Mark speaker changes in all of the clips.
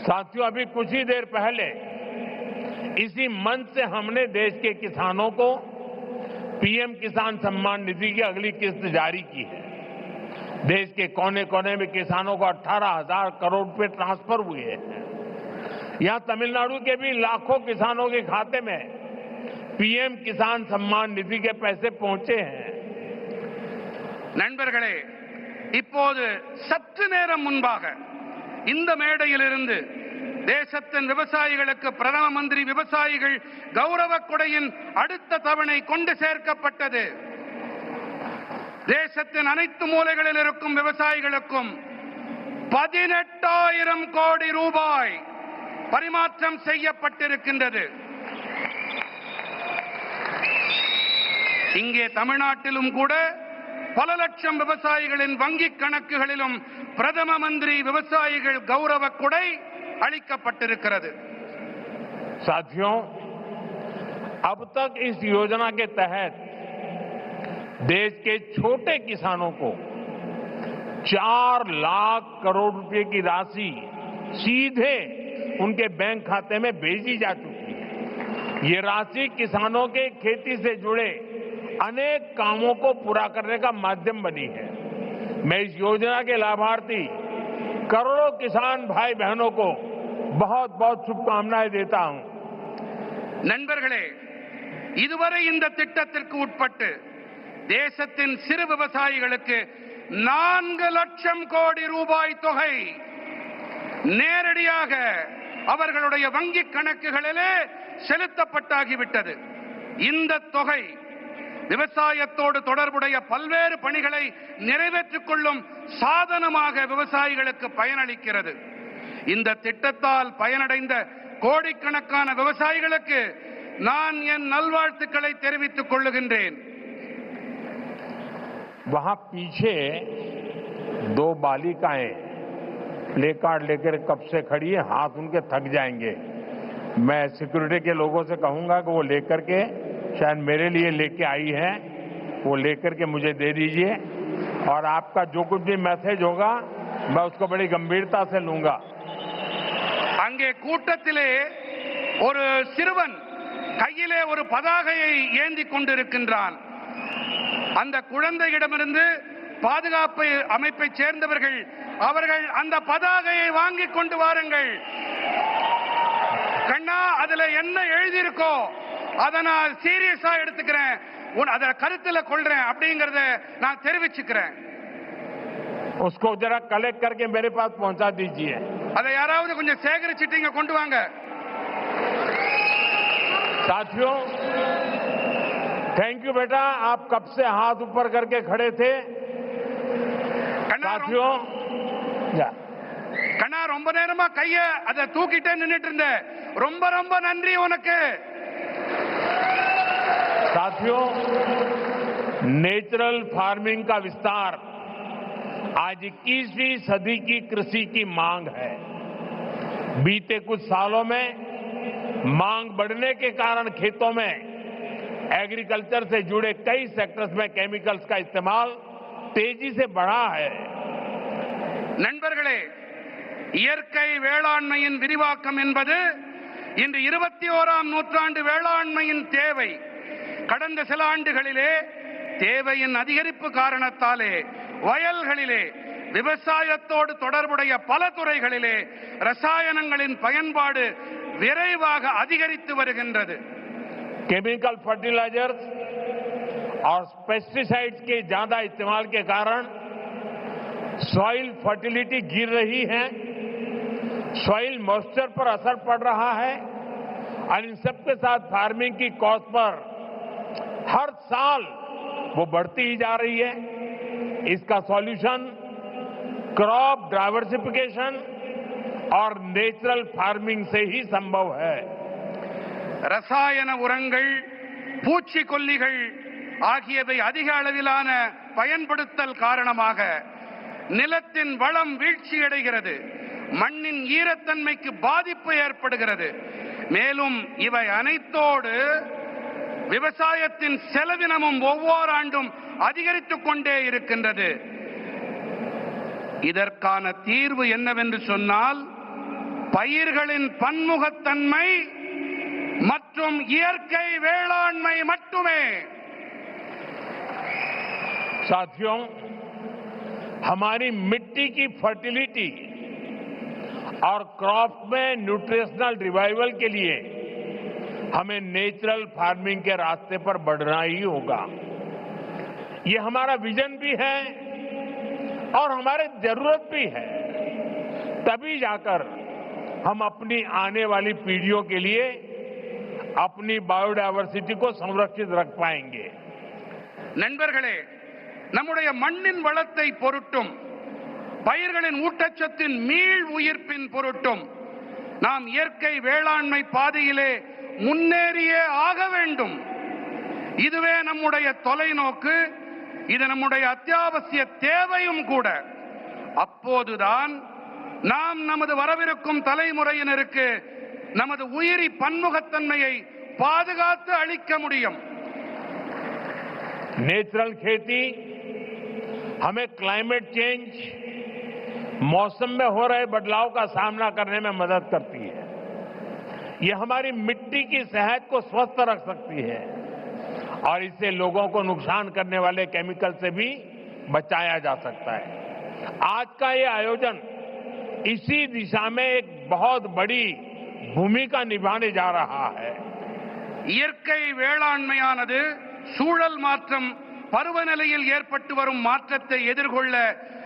Speaker 1: साथियों, अभी कुछ ही देर पहले इसी मंच से हमने देश के किसानों को पीएम किसान सम्मान निधि की अगली किस्त जारी की है। देश के कोने कोने में किसानों को 18,000 करोड़ रुपए ट्रांसफर हुए हैं। यहां तमिलनाडु के भी लाखों किसानों के खाते में पीएम किसान सम्मान निधि के पैसे पहुंचे हैं।
Speaker 2: நண்பர்களே, இப்போது சற்று நேரம் முன்பாக இந்த மேடையிலிருந்து தேசத்தின் விவசாயிகளுக்கு பிரதம மந்திரி விவசாயிகள் கௌரவ கொடையின் அடுத்த தவணை கொண்டு சேர்க்கப்பட்டது. தேசத்தின் அனைத்து மூலைகளில் இருக்கும் விவசாயிகளுக்கும் 18,000 கோடி ரூபாய் பரிமாற்றம் செய்யப்பட்டிருக்கின்றது. இங்கே தமிழ்நாட்டிலும் கூட பல லட்சம் விவசாயிகளின் வங்கிக் கணக்குகளிலும் பிரதம மந்திரி விவசாயிகள் கௌரவ கொடை அளிக்கப்பட்டிருக்கிறது.
Speaker 1: साथियों, अब तक इस योजना के तहत देश के छोटे किसानों को 4 लाख करोड़ रुपए की राशि सीधे उनके बैंक खाते में भेजी जा चुकी है। ये राशि किसानों के खेती से जुड़े अनेक कामों को पूरा करने का माध्यम बनी है। मैं इस योजना के लाभार्थी करोड़ों किसान भाई बहनों को बहुत बहुत शुभकामनाएं देता हूं।
Speaker 2: நண்பர்களே, இதுவரை இந்த திட்டத்திற்கு உட்பட்டு தேசத்தின் சிறு விவசாயிகளுக்கு 4 லட்சம் கோடி ரூபாய் தொகை நேரடியாக அவர்களுடைய வங்கிக் கணக்குகளிலே செலுத்தப்பட்டாகிவிட்டது. இந்த தொகை விவசாயத்தோடு தொடர்புடைய பல்வேறு பணிகளை நிறைவேற்றிக் கொள்ளும் சாதனமாக விவசாயிகளுக்கு பயனளிக்கிறது. இந்த திட்டத்தால் பயனடைந்த கோடிக்கணக்கான விவசாயிகளுக்கு நான் என் நல்வாழ்த்துக்களை தெரிவித்துக் கொள்ளுகின்றேன்.
Speaker 1: वहां पीछे 2 बालिकाएं प्ले कार्ड लेकर कब से खड़ी है, हाथ उनके थक जाएंगे। मैं सिक्योरिटी के लोगों से कहूंगा कि वो लेकर के, शायद मेरे लिए लेके आई है, वो लेकर के मुझे दे दीजिए और आपका जो कुछ भी मैसेज होगा मैं उसको बड़ी गंभीरता से लूंगा।
Speaker 2: அங்கே கூட்டத்திலே ஒரு சிறுவன் கையிலே ஒரு பதாகையை ஏந்தி கொண்டிருக்கின்றான். அந்த குழந்தையிடமிருந்து பாதுகாப்பு அமைப்பை சேர்ந்தவர்கள் அவர்கள் அந்த பதாகையை வாங்கி கொண்டு வாருங்கள். கண்ணா, அதுல என்ன எழுதியிருக்கோ அதை நான் சீரியஸா எடுத்துக்கிறேன், அத கருத்துல கொள்றேன் அப்படிங்கறத நான் தெரிவிச்சுக்கிறேன்.
Speaker 1: उसको जरा कलेक्ट करके मेरे पास पहुंचा दीजिए.
Speaker 2: அதை யாராவது கொஞ்சம் சேகரிச்சிட்டு இங்க கொண்டு வாங்க.
Speaker 1: साथियों, थैंक यू बेटा, आप कब से हाथ ऊपर करके खड़े थे. साथियों,
Speaker 2: கண்ணா, ரொம்ப நேரமா கைய அத தூக்கிட்டே நின்னுட்டு இருந்த, ரொம்ப ரொம்ப நன்றி உனக்கு.
Speaker 1: साथियों, नेचुरल फार्मिंग का विस्तार आज 21वीं सदी की कृषि की मांग है. बीते कुछ सालों में मांग बढ़ने के कारण खेतों में एग्रीकल्चर से जुड़े कई सेक्टर्स में केमिकल्स का इस्तेमाल तेजी से बढ़ा है.
Speaker 2: நண்பர்களே, இயற்கை வேளாண்மையின் விரிவாக்கம் என்பது இன்று 21ஆம் நூற்றாண்டு வேளாண்மையின் தேவை. கடந்த சில ஆண்டுகளிலே தேவையின் அதிகரிப்பு காரணத்தாலே வயல்களிலே விவசாயத்தோடு தொடர்புடைய பல துறைகளிலே ரசாயனங்களின் பயன்பாடு விரைவாக அதிகரித்து வருகின்றது.
Speaker 1: केमिकल फर्टिलाइजर्स और पेस्टिसाइड्स के ज्यादा इस्तेमाल के कारण सॉइल फर्टिलिटी गिर रही है, सॉइल मॉइस्चर पर असर पड़ रहा है और इन सबके साथ फार्मिंग की कॉस्ट पर हर साल वो बढ़ती ही जा रही है. इसका सॉल्यूशन क्रॉप डाइवर्सिफिकेशन और नेचुरल फार्मिंग से ही संभव है.
Speaker 2: ரசாயன உரங்கள், பூச்சிக்கொல்லிகள் ஆகியவை அதிக அளவிலான பயன்படுத்தல் காரணமாக நிலத்தின் வளம் வீழ்ச்சியடைகிறது, மண்ணின் ஈரத்தன்மைக்கு பாதிப்பு ஏற்படுகிறது. மேலும் இவை அனைத்தோடு விவசாயத்தின் செலவினமும் ஒவ்வொரு ஆண்டும் அதிகரித்துக் கொண்டே இருக்கின்றது. இதற்கான தீர்வு என்னவென்று சொன்னால் பயிர்களின் பன்முகத்தன்மை மற்றும் இயற்கை வேளாண்மை மட்டுமே.
Speaker 1: साथियों, हमारी मिट्टी की फर्टिलिटी और क्रॉप में न्यूट्रिशनल रिवाइवल के लिए हमें नेचुरल फार्मिंग के रास्ते पर बढ़ना ही होगा। ये हमारा विजन भी है और हमारी जरूरत भी है। तभी जाकर हम अपनी आने वाली पीढ़ियों के लिए अपनी बायोडायवर्सिटी को संरक्षित रख पाएंगे।
Speaker 2: நண்பர்களே, நம்முடைய மண்ணின் வளத்தை பொருட்டும் பயிர்களின் ஊட்டச்சத்தின் மீள் உயிர்ப்பின் பொருட்டும் நாம் இயற்கை வேளாண்மை பாதையிலே முன்னேறியே ஆக வேண்டும். இதுவே நம்முடைய தொலைநோக்கு, இது நம்முடைய அத்தியாவசிய தேவையும் கூட. அப்போதுதான் நாம் நமது வரவிருக்கும் தலைமுறையினருக்கு நமது உயிரி பன்முகத்தன்மையை பாதுகாத்து அளிக்க முடியும்.
Speaker 1: नेचुरल खेती हमें क्लाइमेट चेंज, मौसम में हो रहे बदलाव का सामना करने में मदद करती है। यह हमारी मिट्टी की सेहत को स्वस्थ रख सकती है और इससे लोगों को नुकसान करने वाले केमिकल से भी बचाया जा सकता है। आज का ये आयोजन इसी दिशा में एक बहुत बड़ी भूमिका निभाने जा रहा है।
Speaker 2: இயற்கை வேளாண்மையானது சூழல் மாற்றம், பருவநிலையில் ஏற்பட்டு வரும் மாற்றத்தை எதிர்கொள்ள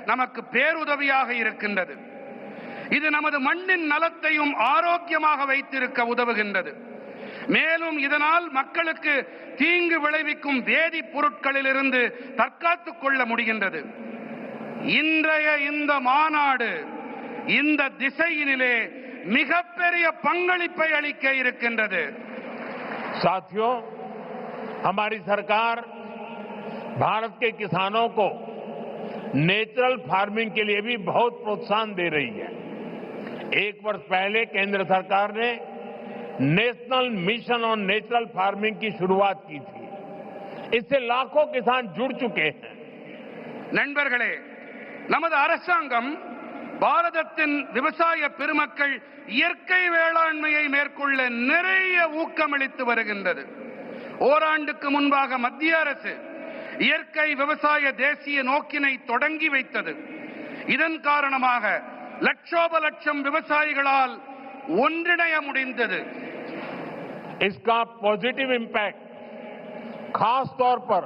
Speaker 2: நமக்கு பேருதவியாக இருக்கின்றது. இது நமது மண்ணின் நலத்தையும் ஆரோக்கியமாக வைத்திருக்க உதவுகின்றது. மேலும் இதனால் மக்களுக்கு தீங்கு விளைவிக்கும் வேதிப் பொருட்களிலிருந்து தற்காத்துக் கொள்ள முடிகின்றது. இன்றைய இந்த மாநாடு இந்த திசையினிலே மிகப்பெரிய பங்களிப்பை அளிக்க இருக்கின்றது.
Speaker 1: साथियों, हमारी सरकार भारत के किसानों को नेचुरल फार्मिंग के लिए भी बहुत प्रोत्साहन दे रही है। एक वर्ष पहले केंद्र सरकार ने national mission on natural farming की शुरुआत की थी। इससे लाखों किसान जुड़ चुके हैं।
Speaker 2: நண்பர்களே, நமது அரசாங்கம் பாரதத்தின் விவசாய பெருமக்கள் இயற்கை வேளாண்மையை மேற்கொள்ள நிறைய ஊக்கமளித்து வருகின்றது. ஓராண்டுக்கு முன்பாக மத்திய அரசு இயற்கை விவசாய தேசிய நோக்கினை தொடங்கி வைத்தது. இதன் காரணமாக லட்சோப லட்சம் விவசாயிகளால் ஒன்றிணைய முடிந்தது.
Speaker 1: इसका पॉजिटिव इम्पैक्ट खास तौर पर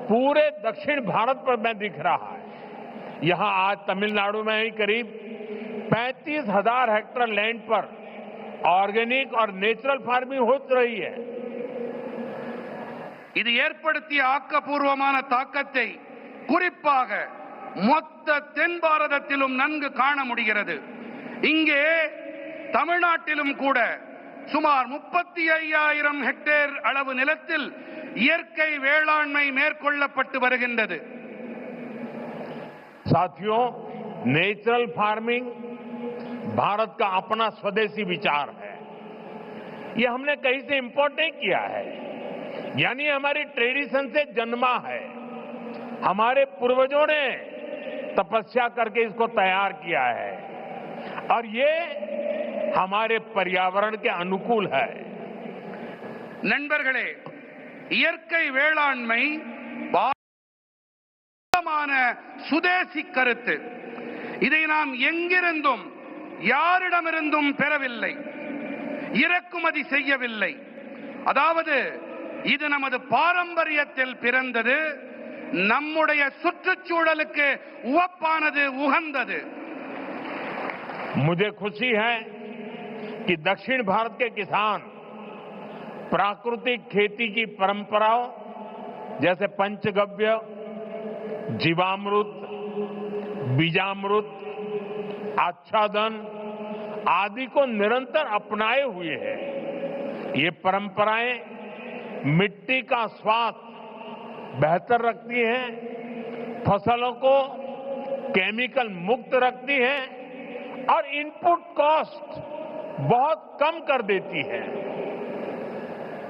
Speaker 1: पूरे दक्षिण भारत पर में दिख रहा है। यहां आज तमिलनाडु में ही करीब 35,000 हेक्टेयर लैंड पर ऑर्गेनिक और नेचुरल फार्मिंग हो रही है।
Speaker 2: இது ஏற்படுத்திய ஆக்கப்பூர்வமான தாக்கத்தை குறிப்பாக மொத்த தென் பாரதத்திலும் நன்கு காண முடிகிறது. இங்கே தமிழ்நாட்டிலும் கூட சுமார் 35,000 ஹெக்டேர் அளவு நிலத்தில் இயற்கை வேளாண்மை மேற்கொள்ளப்பட்டு வருகின்றது.
Speaker 1: साथियों, नेचुरल फार्मिंग भारत का अपना स्वदेशी विचार है। यह हमने कहीं से इंपोर्ट नहीं किया है, यानी हमारी ट्रेडिशन से जन्मा है। हमारे पूर्वजों ने तपस्या करके इसको तैयार किया है और ये हमारे पर्यावरण के अनुकूल है।
Speaker 2: நண்பர்களே, இயற்கை வேளாண்மை சுதேசி கருத்து. இதை நாம் எங்கிருந்தும் யாரிடமிருந்தும் பெறவில்லை, இறக்குமதி செய்யவில்லை. அதாவது இது நமது பாரம்பரியத்தில் பிறந்தது, நம்முடைய சுற்றுச்சூழலுக்கு உவப்பானது, உகந்தது.
Speaker 1: मुझे खुशी है कि दक्षिण भारत के किसान प्राकृतिक खेती की परंपराओं जैसे पंचगव्य, जीवामृत, बीजामृत, आच्छादन आदि को निरंतर अपनाए हुए हैं। ये परंपराएं मिट्टी का स्वास्थ्य बेहतर रखती हैं, फसलों को केमिकल मुक्त रखती हैं और इनपुट कॉस्ट बहुत कम कर देती है।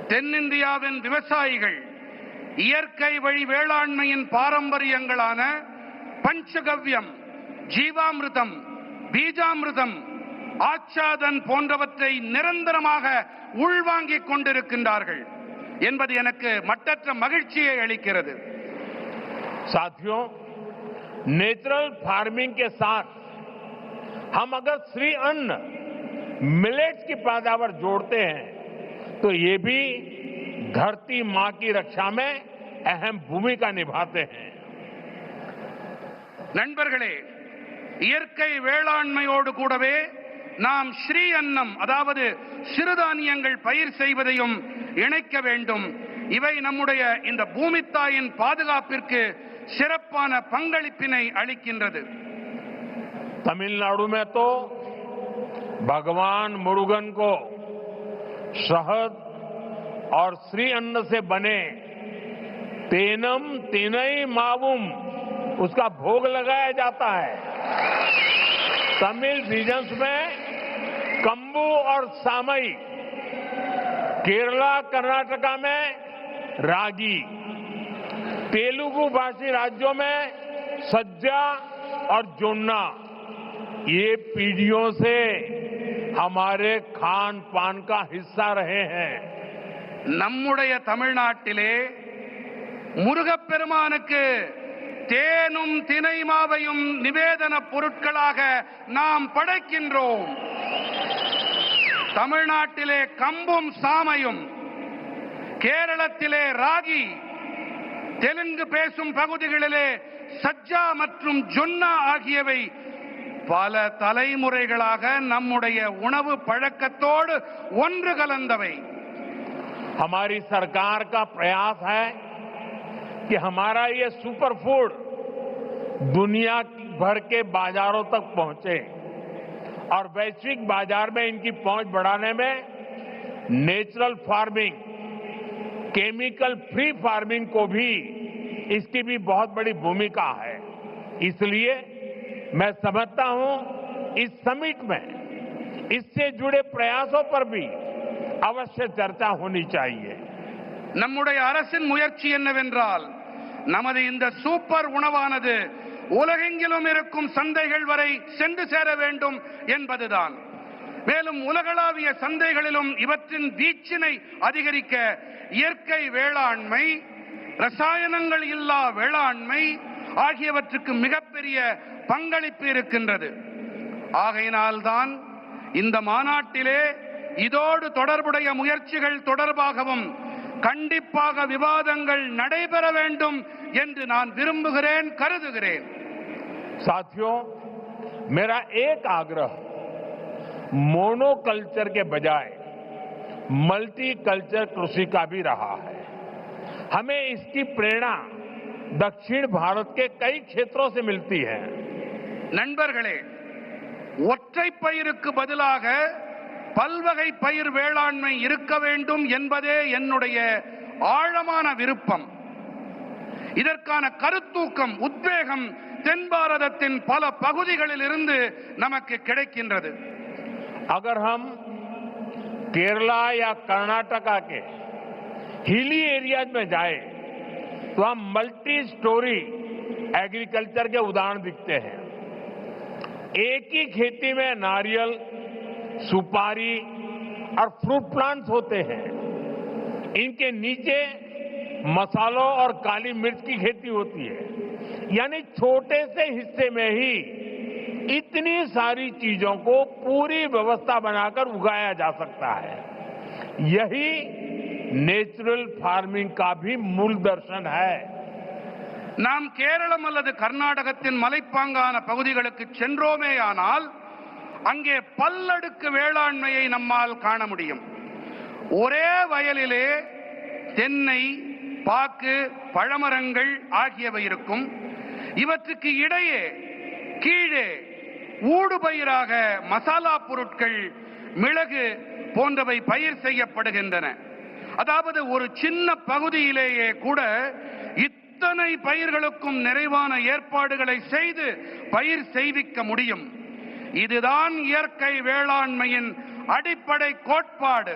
Speaker 2: தென்னிந்தியாவின் விவசாயிகள் இயற்கை வழி வேளாண்மையின் பாரம்பரியங்களான பஞ்சகவ்யம், ஜீவாமிர்தம், பீஜாமிர்தம் ஆச்சாதன் போன்றவற்றை நிரந்தரமாக உள்வாங்கிக் கொண்டிருக்கின்றார்கள் என்பது எனக்கு மட்டற்ற மகிழ்ச்சியை அளிக்கிறது.
Speaker 1: साथियों, नेचुरल फार्मिंग के साथ हम अगर श्री अन्न मिलेट्स की पैदावार जोड़ते हैं तो ये भी धरती मां की रक्षा में अहम भूमिका निभाते हैं.
Speaker 2: நண்பர்களே, இயற்கை வேளாண்மையோடு கூடவே நாம் ஸ்ரீ அன்னம் அதாவது சிறுதானியங்கள் பயிர் செய்வதையும் இணைக்க வேண்டும். இவை நம்முடைய இந்த பூமித்தாயின் பாதுகாப்பிற்கு சிறப்பான பங்களிப்பினை அளிக்கின்றது.
Speaker 1: तमिलनाडु में तो भगवान मुरुगन को शहद और श्री अन्न से बने तेनम तिनई मावुम उसका भोग लगाया जाता है. तमिल रीजन्स में कंबू और सामई, केरला कर्नाटका में रागी, तेलुगु भाषी राज्यों में सज्जा और जोन्ना ये पीढ़ियों से हमारे खान पान का हिस्सा रहे हैं.
Speaker 2: நம்முடைய தமிழ்நாட்டிலே முருகப்பெருமானுக்கு தேனும் தினைமாவையும் நிவேதன பொருட்களாக நாம் படைக்கின்றோம். தமிழ்நாட்டிலே கம்பும் சாமையும், கேரளத்திலே ராகி, தெலுங்கு பேசும் பகுதிகளிலே சஜ்ஜா மற்றும் ஜொன்னா ஆகியவை பல தலைமுறைகளாக நம்முடைய உணவு பழக்கத்தோடு ஒன்று கலந்தவை.
Speaker 1: हमारी सरकार का प्रयास है कि हमारा ये सुपर फूड दुनिया भर के बाजारों तक पहुंचे और वैश्विक बाजार में इनकी पहुंच बढ़ाने में natural farming, chemical free farming को भी इसकी भी बहुत बड़ी भूमिका है. इसलिए मैं समझता हूं इस समिट में इससे जुड़े प्रयासों पर भी अवश्य चर्चा होनी चाहिए.
Speaker 2: நம்முடைய அரசின் முயற்சி என்னவென்றால் நமது இந்த சூப்பர் உணவானது உலகெங்கிலும் இருக்கும் சந்தைகள் வரை சென்று சேர வேண்டும் என்பதுதான். மேலும் உலகளாவிய சந்தைகளிலும் இவற்றின் வீச்சினை அதிகரிக்க இயற்கை வேளாண்மை, ரசாயனங்கள் இல்லா வேளாண்மை ஆகியவற்றுக்கு மிகப்பெரிய பங்களிப்பு இருக்கின்றது. ஆகையினால்தான் இந்த மாநாட்டிலே இதோடு தொடர்புடைய முயற்சிகள் தொடர்பாகவும் கண்டிப்பாக விவாதங்கள் நடைபெற வேண்டும் என்று நான் விரும்புகிறேன், கருதுகிறேன்.
Speaker 1: साथियों, मेरा एक आग्रह मोनोकल्चर के बजाय मल्टी कल्चर कृषि का भी रहा है. हमें इसकी प्रेरणा दक्षिण भारत के कई क्षेत्रों से मिलती है.
Speaker 2: நண்பர்களே, ஒற்றை பயிருக்கு பதிலாக பல்வகை பயிர் வேளாண்மை இருக்க வேண்டும் என்பதே என்னுடைய ஆழமான விருப்பம். இதற்கான கருத்தூக்கம், உத்வேகம் தென் பாரதத்தின் பல பகுதிகளில் இருந்து நமக்கு கிடைக்கின்றது.
Speaker 1: अगर हम केरला या कर्नाटका के हिली एरियाज में जाए तो हम मल्टी स्टोरी एग्रीकल्चर के उदाहरण दिखते हैं. एक ही खेती में नारियल, सुपारी और फ्रूट प्लांट्स होते हैं. इनके नीचे मसालों और काली मिर्च की खेती होती है. यानी छोटे से हिस्से में ही इतनी सारी चीजों को पूरी व्यवस्था बनाकर उगाया जा सकता है. यही नेचुरल फार्मिंग का भी मूल दर्शन है.
Speaker 2: நாம் கேரளம் அல்லது கர்நாடகத்தின் மலைப்பாங்கான பகுதிகளுக்கு சென்றோமேயானால் அங்கே பல்லடுக்கு வேளாண்மையை நம்மால் காண முடியும். ஒரே வயலிலே தென்னை, பாக்கு, பழமரங்கள் ஆகியவை இருக்கும். இவற்றுக்கு இடையே கீழே ஊடுபயிராக மசாலா பொருட்கள், மிளகு போன்றவை பயிர் செய்யப்படுகின்றன. அதாவது ஒரு சின்ன பகுதியிலேயே கூட இத்தனை பயிர்களுக்கும் நிறைவான ஏற்பாடுகளை செய்து பயிர் செய்விக்க முடியும். இதுதான் இயற்கை வேளாண்மையின் அடிப்படை கோட்பாடு.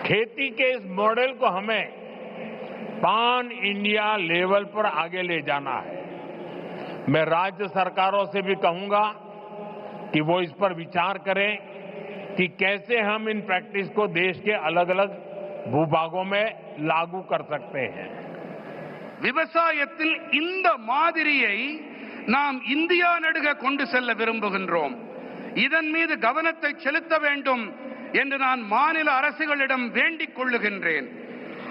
Speaker 1: खेती के इस मॉडल को हमें पान इंडिया लेवल पर आगे ले जाना है. मैं राज्य सरकारों से भी कहूंगा कि वो इस पर विचार करें कि कैसे हम इन प्रैक्टिस को देश के अलग अलग भूभागों में लागू कर सकते हैं।
Speaker 2: விவசாயத்தில் இந்த மாதிரியை நாம் இந்தியா நடுக கொண்டு செல்ல விரும்புகின்றோம். இதன் மீது கவனத்தை செலுத்த வேண்டும் என்று நான் மாநில அரசுகளிடம் வேண்டிக் கொள்ளுகின்றேன்.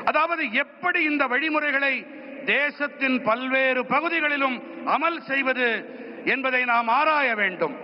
Speaker 2: அதாவது எப்படி இந்த வழிமுறைகளை தேசத்தின் பல்வேறு பகுதிகளிலும் அமல் செய்வது என்பதை நாம் ஆராய வேண்டும்.